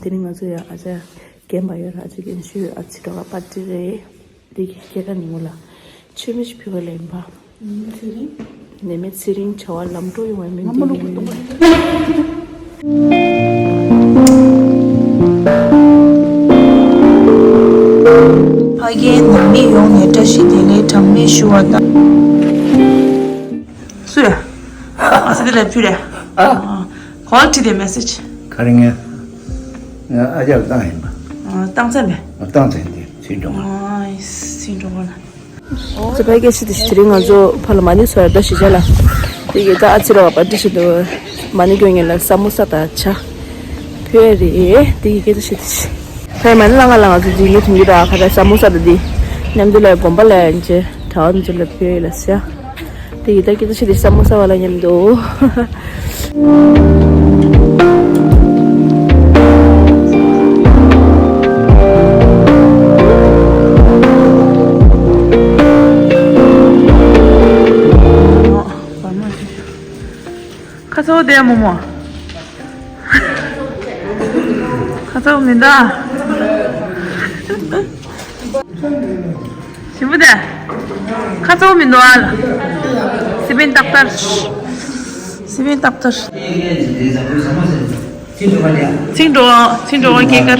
드린 거죠. 아자 게임바이어 아직 인슈 아치도가 빠지래. 되게 계란이 몰라. 취미시 표가 렘바. 시링? 네메 시링 저월 남도이 와면 Again, namni yung neta shidele thammi shuwata. Sure. Asidile pure. Call to the message. 가ring에 아주 땅이마. 땅선배. 땅선데 진정. 신종원. 저 베게시드 스트링 아주 팔로 많이 써야 시절라. 이게 다 아치로가 빠지시도 많이 경연을 사무사다 차. 표리 되게 계시듯이. 페만 랑랑랑 아주 지금 중이다. 가다 사무사들이 냠들에 bombal에 이제 다음 줄에 표현했어요. 되게 계시듯이 사무사 와라 냠도. 가서 어디야 모모? 가서 옵니다. 시부대 가서 오면 노알. 시빈 닥터. 시빈 닥터. 진조 केकर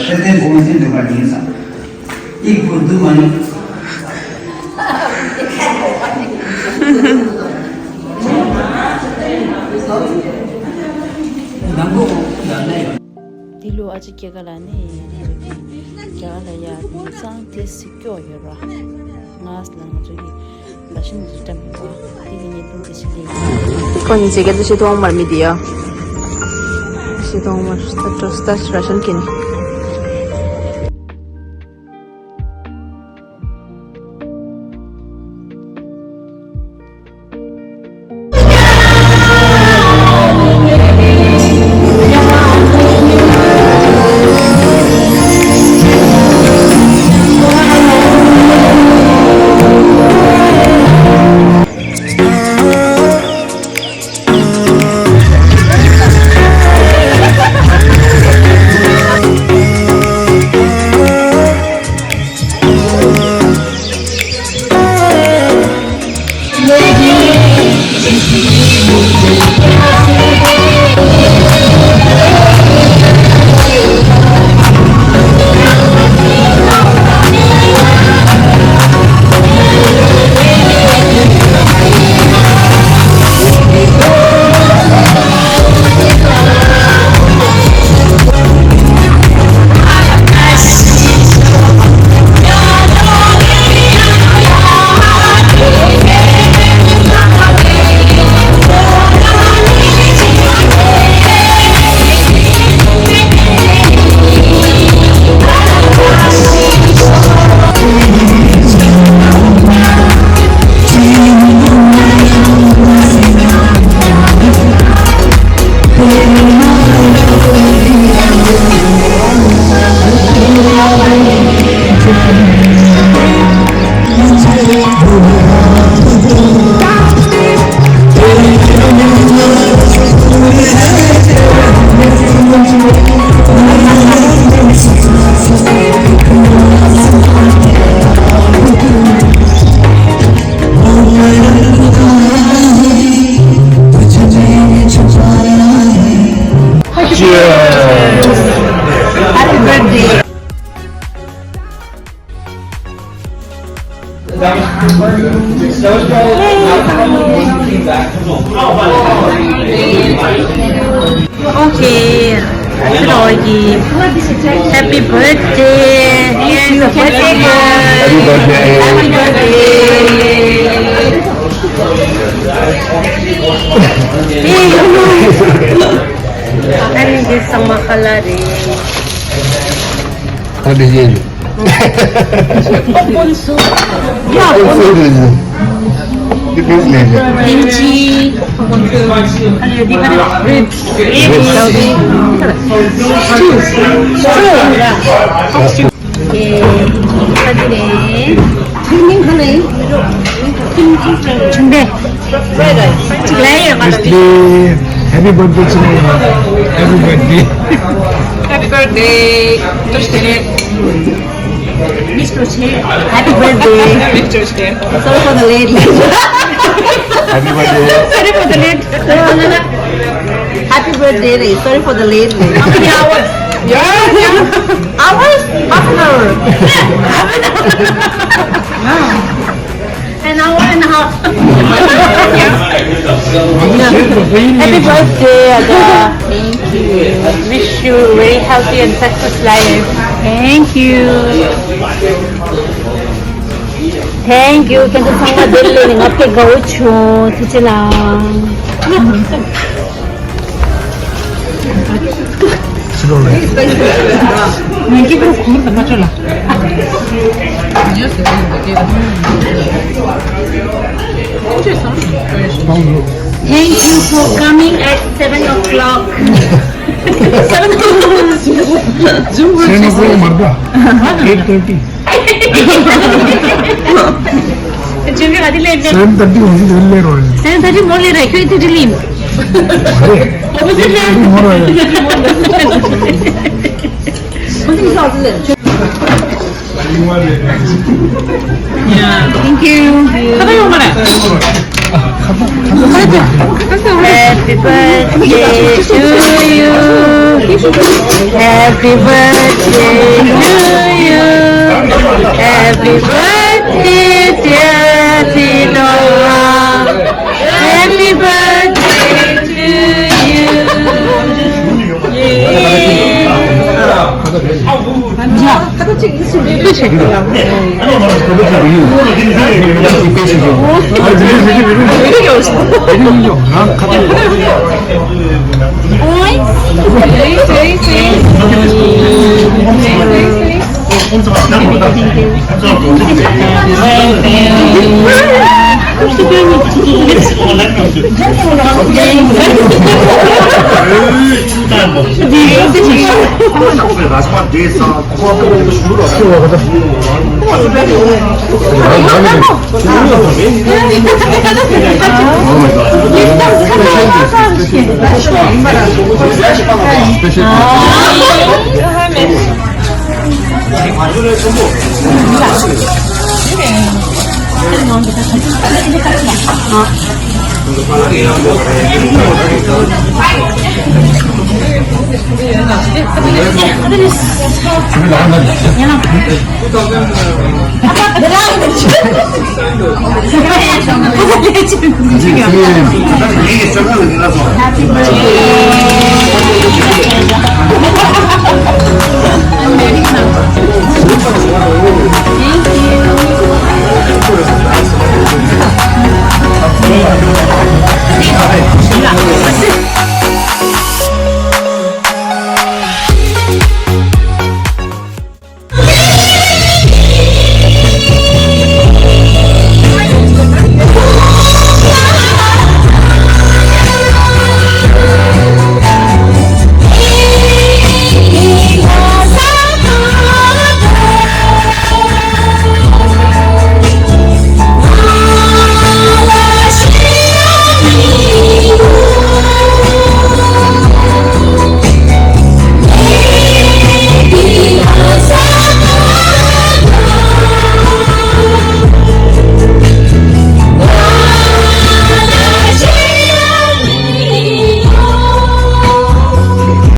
딜로 아직 개가라니 개가라야 상태 시켜요라 나스랑 저기 마신 좀 봐. 이게 좀 거니 제게도 시동 말미디야 시동 말 스타트 라션 킨 Okay, Rogi. Happy birthday. Here's a birthday girl. Happy birthday. Ano yung isang makalari? Ano yun? Ponso. 김치 Ano di ba na? Ribs. Stew. 예, 사진에 닝닝 하네. 준비. Happy birthday to you. Happy birthday. birthday. Touch the lid. Happy birthday. Touch the lid. Sorry for the late. Happy birthday. Sorry for the lid. Happy birthday, Ray. Sorry for the late. How many hours? Yeah. Hours? Half an hour. An hour and a half. Happy birthday, Aga. Thank you. Wish you very healthy and successful life. Thank you. Thank you. Kanta sanga dille ni ngatte gaucho tichila. Thank you for the matchola. Thank you for coming at 7 o'clock. 7 o'clock. 8:30. Jimmy, I didn't 7:30 only earlier oil. 7:30 more later. Why did you leave? Thank you. Happy birthday to you. Happy birthday to you. Happy birthday, dear Tinoa. Happy birthday to you. Happy birthday.